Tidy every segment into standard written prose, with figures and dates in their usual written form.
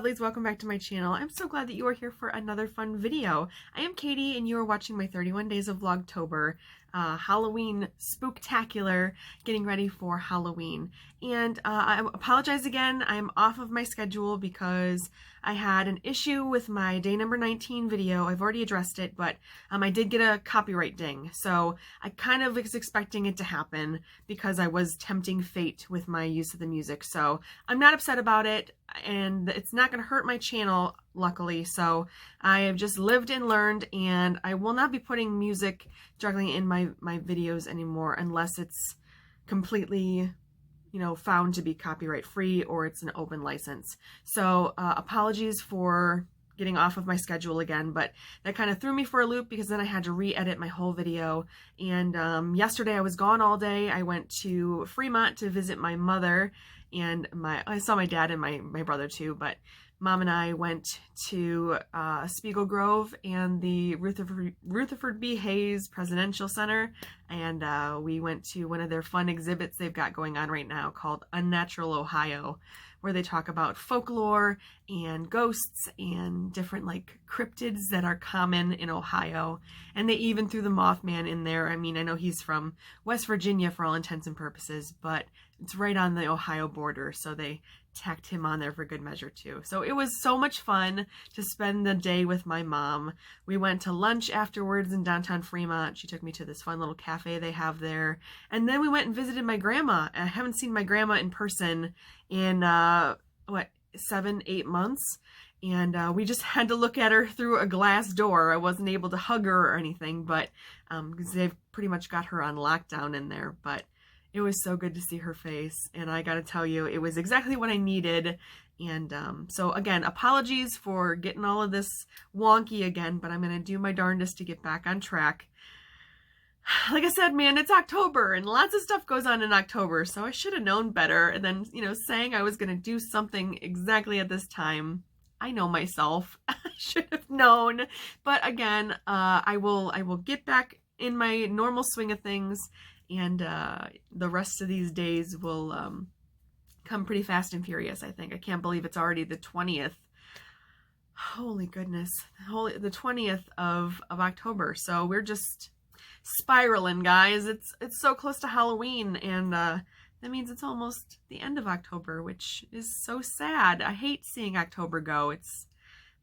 lovelies, welcome back to my channel. I'm so glad that you are here for another fun video. I am Katie and you are watching my 31 days of Vlogtober, Halloween spooktacular, getting ready for Halloween. And I apologize again, I'm off of my schedule because I had an issue with my day number 19 video. I've already addressed it, but I did get a copyright ding. So I kind of was expecting it to happen because I was tempting fate with my use of the music. So I'm not upset about it, and it's not going to hurt my channel, luckily. So I have just lived and learned, and I will not be putting music directly in my videos anymore unless it's completely, found to be copyright free or it's an open license. So apologies for getting off of my schedule again, but that kind of threw me for a loop because then I had to re-edit my whole video. And yesterday I was gone all day. I went to Fremont to visit my mother, and I saw my dad and my brother too, but Mom and I went to Spiegel Grove and the Rutherford B. Hayes Presidential Center, and we went to one of their fun exhibits they've got going on right now called Unnatural Ohio, where they talk about folklore and ghosts and different cryptids that are common in Ohio. And they even threw the Mothman in there. I mean, I know he's from West Virginia for all intents and purposes, but it's right on the Ohio border, so they tacked him on there for good measure too. So it was so much fun to spend the day with my mom. We went to lunch afterwards in downtown Fremont. She took me to this fun little cafe they have there. And then we went and visited my grandma. I haven't seen my grandma in person in 7-8 months. And we just had to look at her through a glass door. I wasn't able to hug her or anything, but because they've pretty much got her on lockdown in there. But it was so good to see her face, and I gotta tell you, it was exactly what I needed. And so again, apologies for getting all of this wonky again, but I'm gonna do my darndest to get back on track. Like I said, man, it's October, and lots of stuff goes on in October, so I should have known better. And then, saying I was gonna do something exactly at this time, I know myself. I should have known. But again, I will get back in my normal swing of things. And the rest of these days will come pretty fast and furious, I think. I can't believe it's already the 20th. Holy goodness. The 20th of October. So we're just spiraling, guys. It's so close to Halloween, and that means it's almost the end of October, which is so sad. I hate seeing October go. It's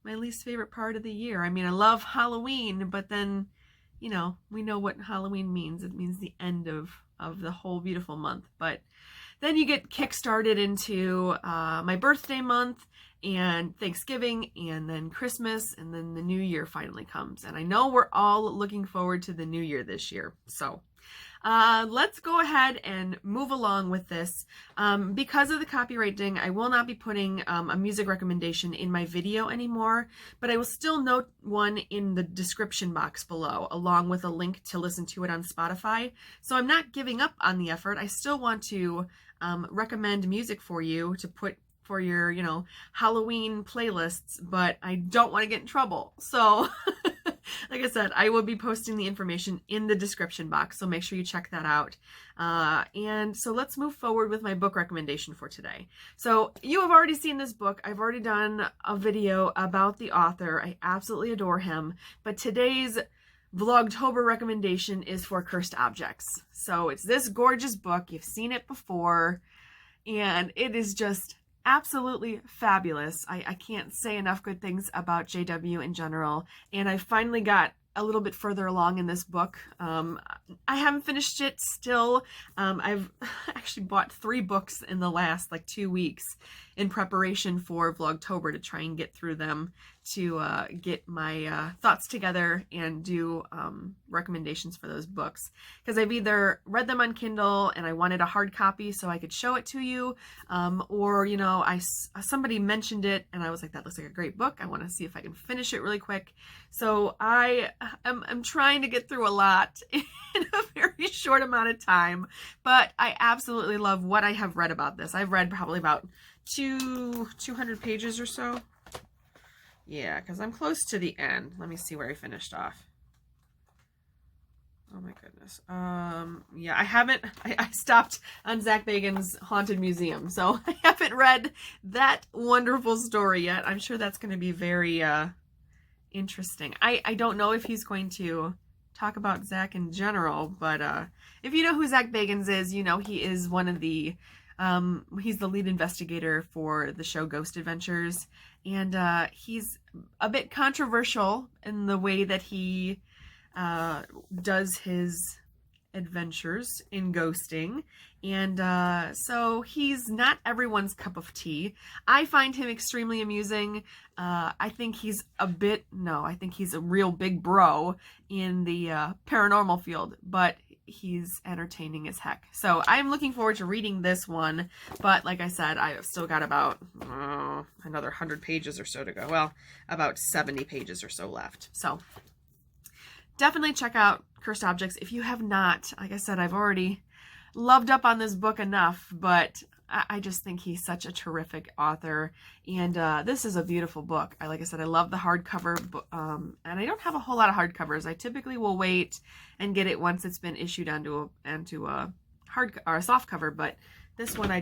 my least favorite part of the year. I mean, I love Halloween, but then we know what Halloween means. It means the end of the whole beautiful month. But then you get kick-started into my birthday month and Thanksgiving and then Christmas, and then the new year finally comes. And I know we're all looking forward to the new year this year. So let's go ahead and move along with this. Because of the copyright ding, I will not be putting a music recommendation in my video anymore, but I will still note one in the description box below, along with a link to listen to it on Spotify. So I'm not giving up on the effort. I still want to recommend music for you to put for your, Halloween playlists, but I don't want to get in trouble. So like I said, I will be posting the information in the description box, so make sure you check that out. And so let's move forward with my book recommendation for today. So you have already seen this book. I've already done a video about the author. I absolutely adore him. But today's Vlogtober recommendation is for Cursed Objects. So it's this gorgeous book. You've seen it before, and it is just absolutely fabulous. I can't say enough good things about JW in general, and I finally got a little bit further along in this book. I haven't finished it still. I've actually bought 3 books in the last 2 weeks in preparation for Vlogtober to try and get through them, to get my thoughts together and do recommendations for those books. Because I've either read them on Kindle and I wanted a hard copy so I could show it to you, or somebody mentioned it and I was like, that looks like a great book. I want to see if I can finish it really quick. So I'm trying to get through a lot in a very short amount of time, but I absolutely love what I have read about this. I've read probably about 200 pages or so. Yeah, because I'm close to the end. Let me see where I finished off. Oh my goodness. Yeah, I stopped on Zach Bagans' Haunted Museum, so I haven't read that wonderful story yet. I'm sure that's going to be very, interesting. I don't know if he's going to talk about Zach in general, but, if you know who Zach Bagans is, you know he is one of the, he's the lead investigator for the show Ghost Adventures, and, he's a bit controversial in the way that he does his adventures in ghosting, and so he's not everyone's cup of tea. I find him extremely amusing. I think he's I think he's a real big bro in the paranormal field, but he's entertaining as heck. So I'm looking forward to reading this one, but like I said, I've still got about another 100 pages or so to go. Well, about 70 pages or so left. So definitely check out Cursed Objects if you have not. Like I said, I've already loved up on this book enough, but I just think he's such a terrific author, and this is a beautiful book. Like I said, I love the hardcover, and I don't have a whole lot of hardcovers. I typically will wait and get it once it's been issued onto a hard or a soft cover, but this one I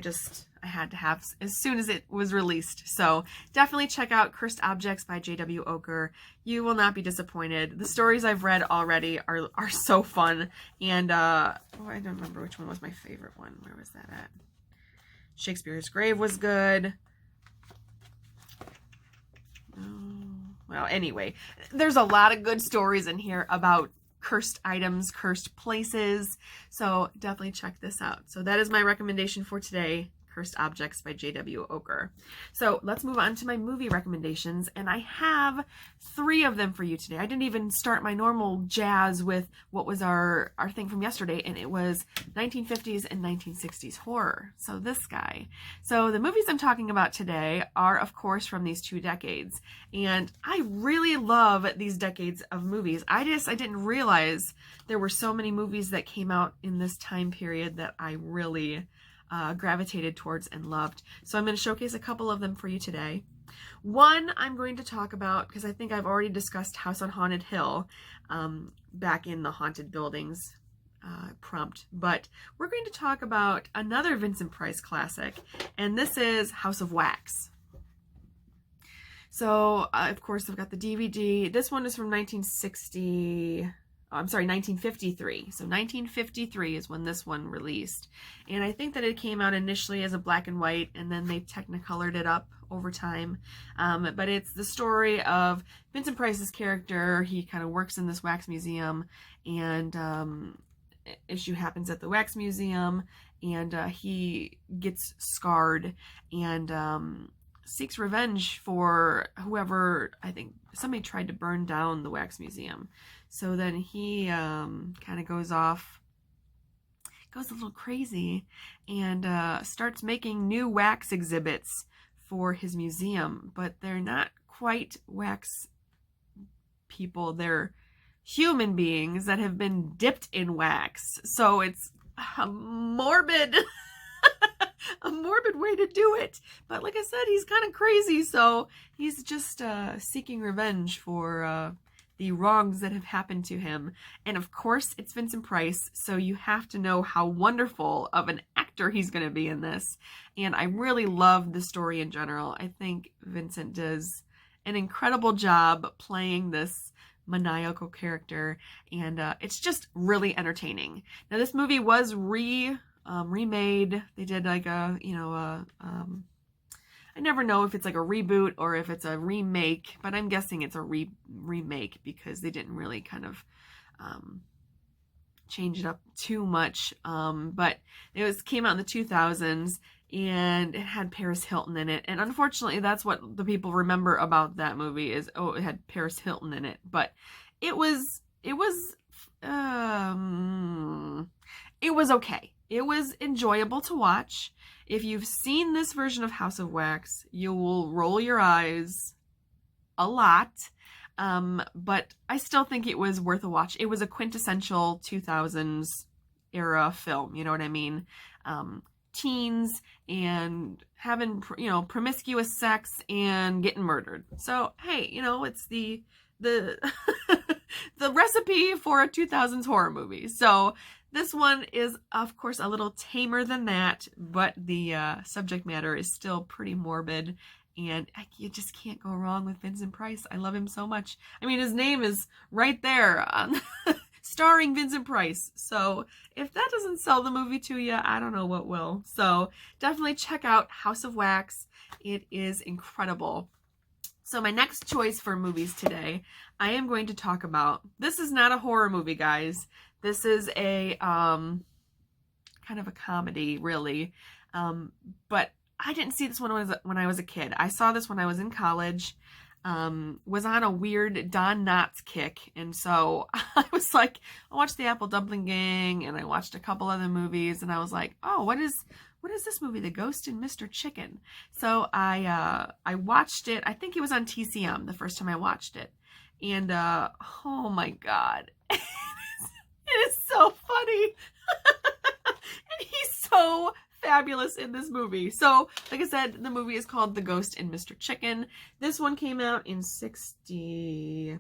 had to have as soon as it was released. So definitely check out Cursed Objects by J.W. Oker. You will not be disappointed. The stories I've read already are so fun. And I don't remember which one was my favorite one. Where was that at? Shakespeare's Grave was good. Well, anyway, there's a lot of good stories in here about cursed items, cursed places. So definitely check this out. So that is my recommendation for today, Cursed Objects by J.W. Oker. So let's move on to my movie recommendations, and I have 3 of them for you today. I didn't even start my normal jazz with what was our thing from yesterday, and it was 1950s and 1960s horror. So this guy. So the movies I'm talking about today are, of course, from these 2 decades, and I really love these decades of movies. I didn't realize there were so many movies that came out in this time period that I really gravitated towards and loved. So I'm going to showcase a couple of them for you today. One I'm going to talk about, because I think I've already discussed House on Haunted Hill back in the Haunted Buildings prompt, but we're going to talk about another Vincent Price classic, and this is House of Wax. So, of course, I've got the DVD. This one is from 1953. So 1953 is when this one released. And I think that it came out initially as a black and white, and then they technicolored it up over time. But it's the story of Vincent Price's character. He kind of works in this wax museum, and issue happens at the wax museum, and he gets scarred and seeks revenge for whoever, I think somebody tried to burn down the wax museum. So then he kind of goes a little crazy, and starts making new wax exhibits for his museum, but they're not quite wax people. They're human beings that have been dipped in wax. So it's a morbid a morbid way to do it, but like I said, he's kind of crazy, so he's just seeking revenge for the wrongs that have happened to him. And of course, it's Vincent Price, so you have to know how wonderful of an actor he's going to be in this. And I really love the story in general. I think Vincent does an incredible job playing this maniacal character, and it's just really entertaining. Now, this movie was remade. They did like a, I never know if it's like a reboot or if it's a remake, but I'm guessing it's a remake because they didn't really kind of change it up too much. But it came out in the 2000s, and it had Paris Hilton in it. And unfortunately, that's what the people remember about that movie is, oh, it had Paris Hilton in it. But it was okay. It was enjoyable to watch. If you've seen this version of House of Wax, you will roll your eyes a lot. But I still think it was worth a watch. It was a quintessential 2000s era film. You know what I mean? Teens and having, promiscuous sex and getting murdered. So, hey, it's the the recipe for a 2000s horror movie. So this one is, of course, a little tamer than that, but the subject matter is still pretty morbid, and you just can't go wrong with Vincent Price. I love him so much. I mean, his name is right there on starring Vincent Price. So if that doesn't sell the movie to you, I don't know what will. So definitely check out House of Wax. It is incredible. So my next choice for movies today, I am going to talk about, this is not a horror movie, guys. This is a kind of a comedy, really. But I didn't see this one when I was a kid. I saw this when I was in college. Was on a weird Don Knotts kick, and so I was like, I watched the Apple Dumpling Gang, and I watched a couple other movies, and I was like, oh, what is this movie, The Ghost in Mr. Chicken? So I watched it. I think it was on TCM the first time I watched it, and oh my god, it is so funny, and he's so fabulous in this movie. So, like I said, the movie is called The Ghost in Mr. Chicken. This one came out in 66.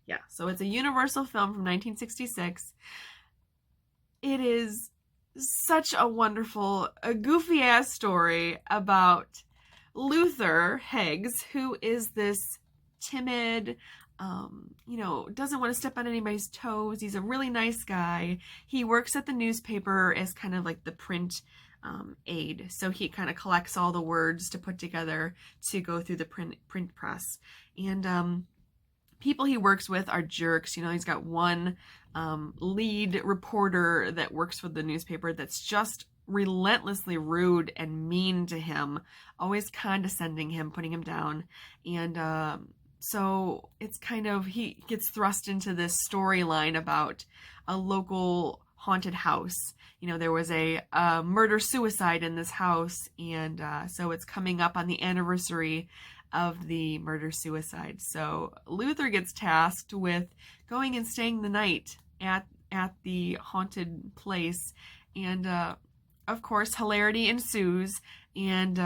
Yeah, so it's a Universal film from 1966. It is such a wonderful, a goofy-ass story about Luther Heggs, who is this timid, doesn't want to step on anybody's toes. He's a really nice guy. He works at the newspaper as kind of like the print aide. So he kind of collects all the words to put together to go through the print press. And people he works with are jerks. He's got one lead reporter that works for the newspaper that's just relentlessly rude and mean to him, always condescending him, putting him down. And so it's kind of, he gets thrust into this storyline about a local haunted house. There was a murder-suicide in this house, and so it's coming up on the anniversary of the murder-suicide. So Luther gets tasked with going and staying the night at the haunted place, and of course hilarity ensues, and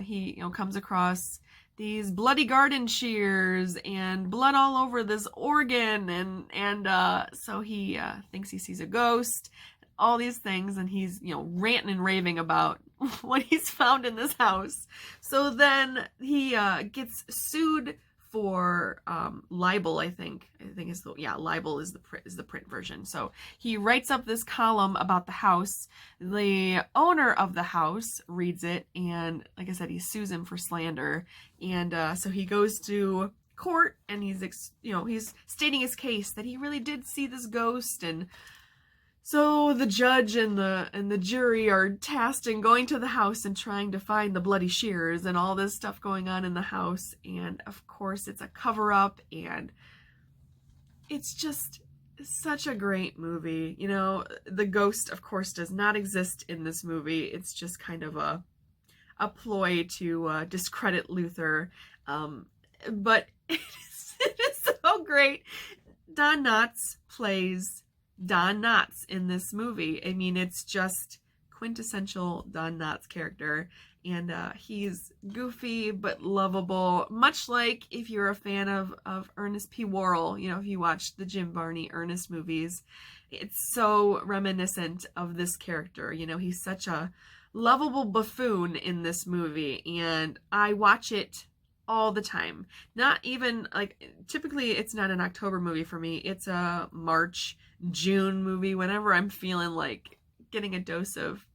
he comes across these bloody garden shears and blood all over this organ, and so he thinks he sees a ghost, all these things, and he's ranting and raving about what he's found in this house. So then he gets sued for libel. I think is libel is the print version. So he writes up this column about the house. The owner of the house reads it, and like I said, he sues him for slander. And so he goes to court, and he's stating his case that he really did see this ghost. And so the judge and the jury are tasked in going to the house and trying to find the bloody shears and all this stuff going on in the house. And of course it's a cover-up, and it's just such a great movie. The ghost, of course, does not exist in this movie. It's just kind of a ploy to discredit Luther. But it is so great. Don Knotts plays Don Knotts in this movie. I mean, it's just quintessential Don Knotts character, and he's goofy but lovable, much like if you're a fan of Ernest P. Worrell. If you watched the Jim Varney Ernest movies, it's so reminiscent of this character. He's such a lovable buffoon in this movie, and I watch it all the time. Not even, typically it's not an October movie for me. It's a March, June movie. Whenever I'm feeling like getting a dose of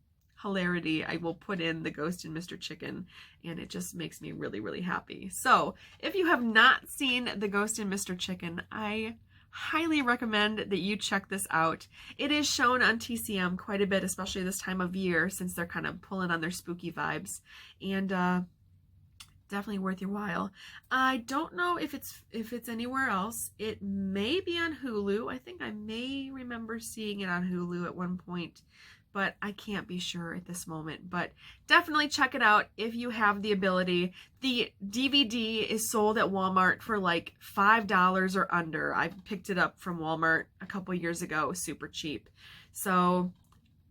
hilarity, I will put in The Ghost in Mr. Chicken, and it just makes me really, really happy. So if you have not seen The Ghost in Mr. Chicken, I highly recommend that you check this out. It is shown on TCM quite a bit, especially this time of year, since they're kind of pulling on their spooky vibes. And definitely worth your while. I don't know if it's anywhere else. It may be on Hulu. I think I may remember seeing it on Hulu at one point, but I can't be sure at this moment. But definitely check it out if you have the ability. The DVD is sold at Walmart for like $5 or under. I picked it up from Walmart a couple years ago. It was super cheap. So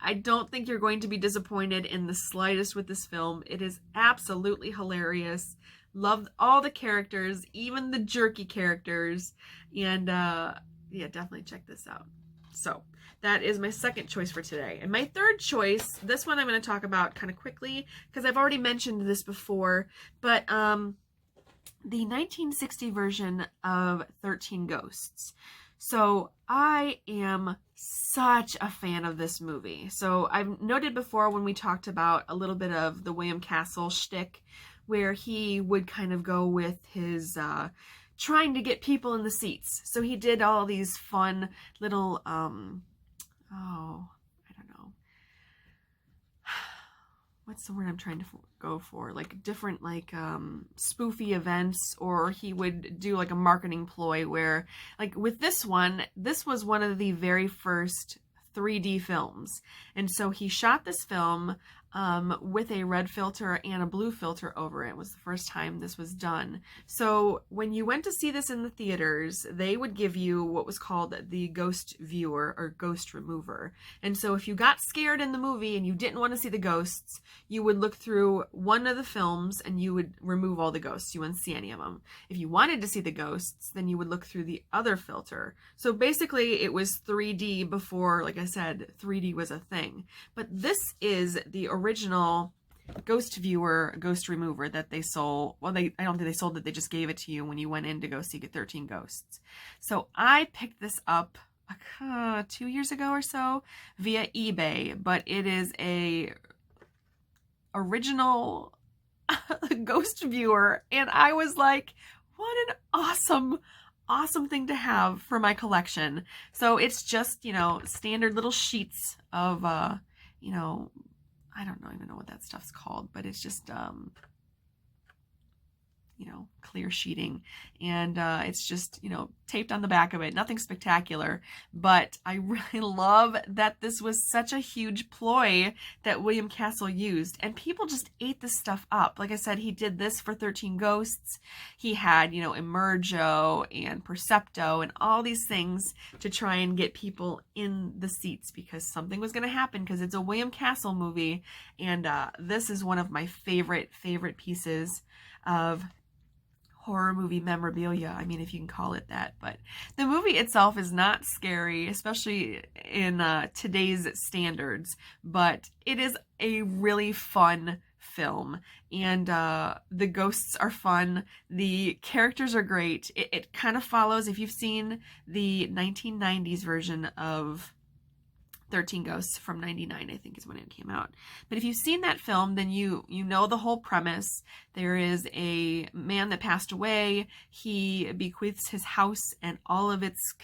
I don't think you're going to be disappointed in the slightest with this film. It is absolutely hilarious. Loved all the characters, even the jerky characters. And yeah, definitely check this out. So that is my second choice for today. And my third choice, this one I'm going to talk about kind of quickly because I've already mentioned this before, but the 1960 version of 13 Ghosts. So I am such a fan of this movie. So I've noted before when we talked about a little bit of the William Castle shtick, where he would kind of go with his trying to get people in the seats. So he did all these fun little, what's the word I'm trying to go for? Like different like spoofy events, or he would do like a marketing ploy where, like with this one, this was one of the very first 3D films. And so he shot this film with a red filter and a blue filter over it. It was the first time this was done. So when you went to see this in the theaters, they would give you what was called the ghost viewer or ghost remover. And so if you got scared in the movie and you didn't want to see the ghosts, you would look through one of the films and you would remove all the ghosts. You wouldn't see any of them. If you wanted to see the ghosts, then you would look through the other filter. So basically it was 3D before, like I said, 3D was a thing. But this is the original ghost viewer, ghost remover that they sold. Well, I don't think they sold it. They just gave it to you when you went in to go see 13 Ghosts. So I picked this up 2 years ago or so via eBay, but it is a original ghost viewer. And I was like, what an awesome thing to have for my collection. So it's just, you know, standard little sheets of, you know, I don't even know what that stuff's called, but it's just, you know, clear sheeting, and it's just, you know, taped on the back of it. Nothing spectacular, but I really love that this was such a huge ploy that William Castle used, and people just ate this stuff up. Like I said, he did this for 13 Ghosts. He had, you know, Emergo and Percepto and all these things to try and get people in the seats because something was going to happen, because it's a William Castle movie, and this is one of my favorite pieces of horror movie memorabilia. I mean, if you can call it that. But the movie itself is not scary, especially in today's standards, but it is a really fun film, and the ghosts are fun. The characters are great. It kind of follows, if you've seen the 1990s version of 13 Ghosts from 99, I think is when it came out. But if you've seen that film, then you know the whole premise. There is a man that passed away. He bequeaths his house and all of its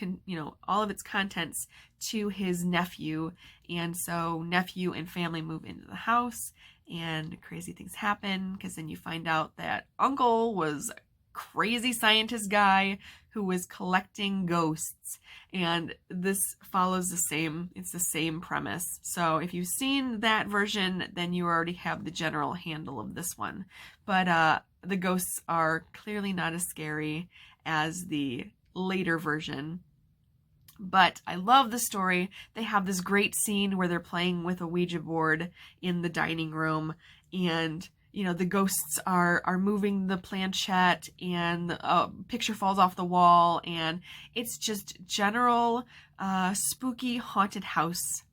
contents to his nephew. And so nephew and family move into the house, and crazy things happen, because then you find out that uncle was a crazy scientist guy who was collecting ghosts. And this follows it's the same premise. So if you've seen that version, then you already have the general handle of this one. But the ghosts are clearly not as scary as the later version. But I love the story. They have this great scene where they're playing with a Ouija board in the dining room, and you know, the ghosts are moving the planchette, and the picture falls off the wall, and it's just general spooky haunted house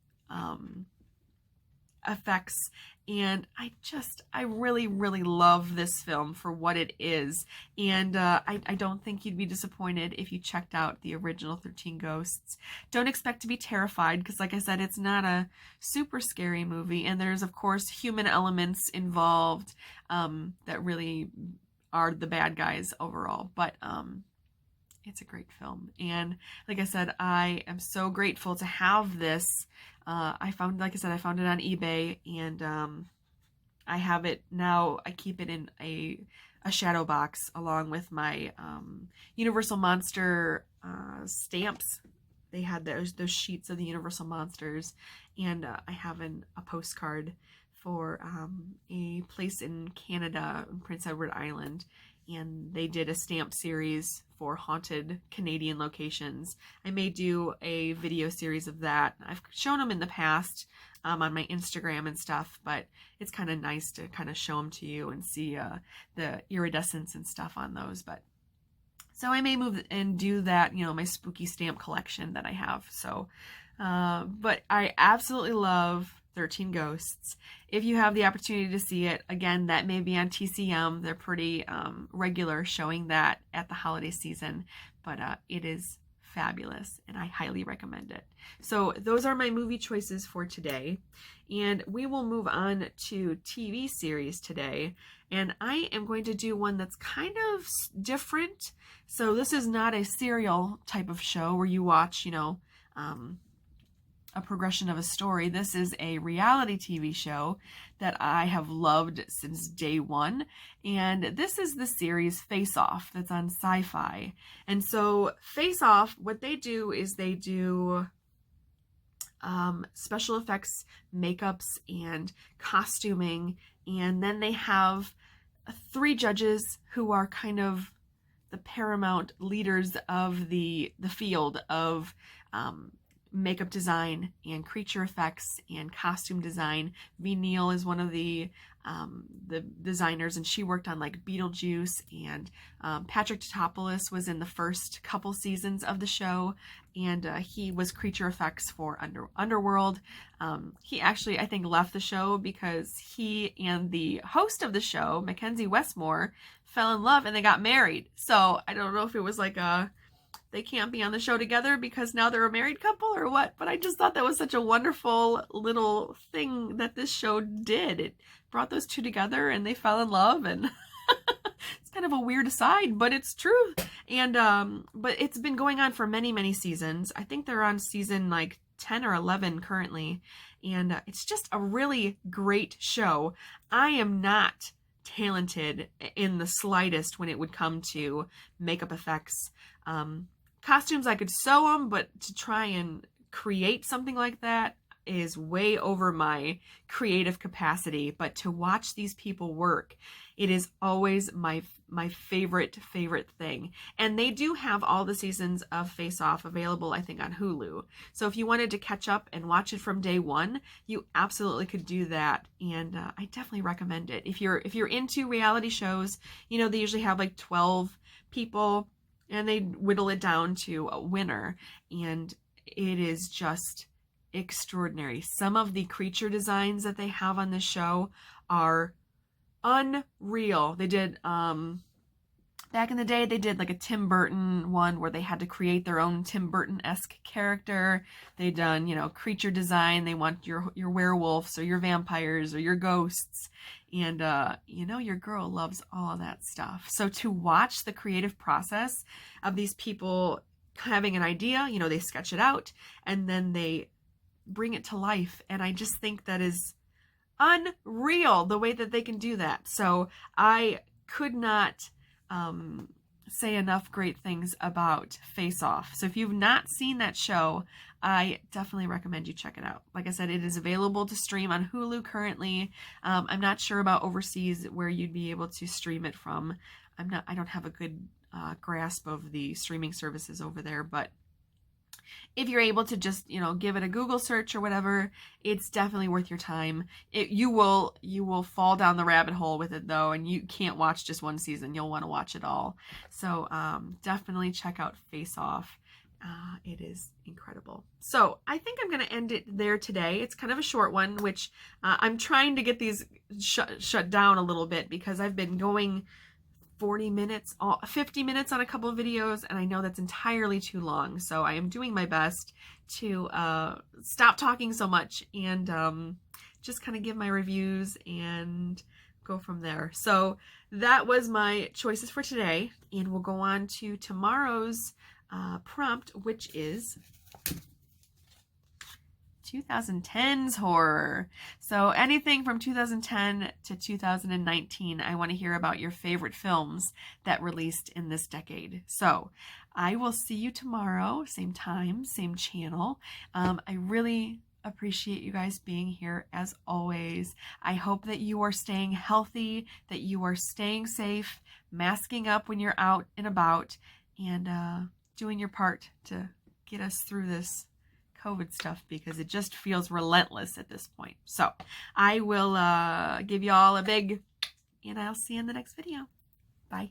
effects. And I really love this film for what it is. And I don't think you'd be disappointed if you checked out the original 13 Ghosts. Don't expect to be terrified, because like I said, it's not a super scary movie. And there's, of course, human elements involved that really are the bad guys overall. But it's a great film. And like I said, I am so grateful to have this. I found it on eBay, and I have it now. I keep it in a shadow box along with my Universal Monster stamps. They had those sheets of the Universal Monsters, and I have a postcard for a place in Canada, Prince Edward Island, and they did a stamp series for haunted Canadian locations. I may do a video series of that. I've shown them in the past, on my Instagram and stuff, but it's kind of nice to kind of show them to you and see the iridescence and stuff on those. But so I may move and do that, you know, my spooky stamp collection that I have. So, but I absolutely love 13 Ghosts. If you have the opportunity to see it, again, that may be on TCM. They're pretty regular showing that at the holiday season, but it is fabulous and I highly recommend it. So those are my movie choices for today, and we will move on to TV series today, and I am going to do one that's kind of different. So this is not a serial type of show where you watch, you know, a progression of a story. This is a reality TV show that I have loved since day one. And this is the series Face Off that's on Sci-Fi. And so Face Off, what they do is they do special effects, makeups, and costuming. And then they have 3 judges who are kind of the paramount leaders of the field of makeup design and creature effects and costume design. V. Neal is one of the designers, and she worked on like Beetlejuice, and Patrick Tatopoulos was in the first couple seasons of the show, and he was creature effects for Underworld. He actually, I think, left the show because he and the host of the show, Mackenzie Westmore, fell in love and they got married. So I don't know if it was like they can't be on the show together because now they're a married couple or what, but I just thought that was such a wonderful little thing that this show did. It brought those two together and they fell in love, and it's kind of a weird aside, but it's true. And but it's been going on for many, many seasons. I think they're on season like 10 or 11 currently, and it's just a really great show. I am not talented in the slightest when it would come to makeup effects. Costumes, I could sew them, but to try and create something like that is way over my creative capacity. But to watch these people work, it is always my favorite thing. And they do have all the seasons of Face Off available, I think, on Hulu. So if you wanted to catch up and watch it from day one, you absolutely could do that. And I definitely recommend it. If you're into reality shows, you know, they usually have like 12 people, and they whittle it down to a winner, and it is just extraordinary. Some of the creature designs that they have on this show are unreal. They did back in the day, they did like a Tim Burton one where they had to create their own Tim Burton-esque character. They done, you know, creature design. They want your werewolves or your vampires or your ghosts. And, you know, your girl loves all of that stuff. So to watch the creative process of these people having an idea, you know, they sketch it out and then they bring it to life. And I just think that is unreal, the way that they can do that. So I could not say enough great things about Face Off. So if you've not seen that show, I definitely recommend you check it out. Like I said, it is available to stream on Hulu currently. I'm not sure about overseas where you'd be able to stream it from. I don't have a good grasp of the streaming services over there, but if you're able to just, you know, give it a Google search or whatever, it's definitely worth your time. You will fall down the rabbit hole with it though, and you can't watch just one season. You'll want to watch it all. So definitely check out Face Off. It is incredible. So I think I'm going to end it there today. It's kind of a short one, which I'm trying to get these shut down a little bit because I've been going 40 minutes, 50 minutes on a couple of videos, and I know that's entirely too long. So I am doing my best to stop talking so much and just kind of give my reviews and go from there. So that was my choices for today, and we'll go on to tomorrow's prompt, which is 2010's horror. So anything from 2010 to 2019, I want to hear about your favorite films that released in this decade. So I will see you tomorrow, same time, same channel. I really appreciate you guys being here as always. I hope that you are staying healthy, that you are staying safe, masking up when you're out and about, and doing your part to get us through this COVID stuff because it just feels relentless at this point. So I will give you all a big, and I'll see you in the next video. Bye.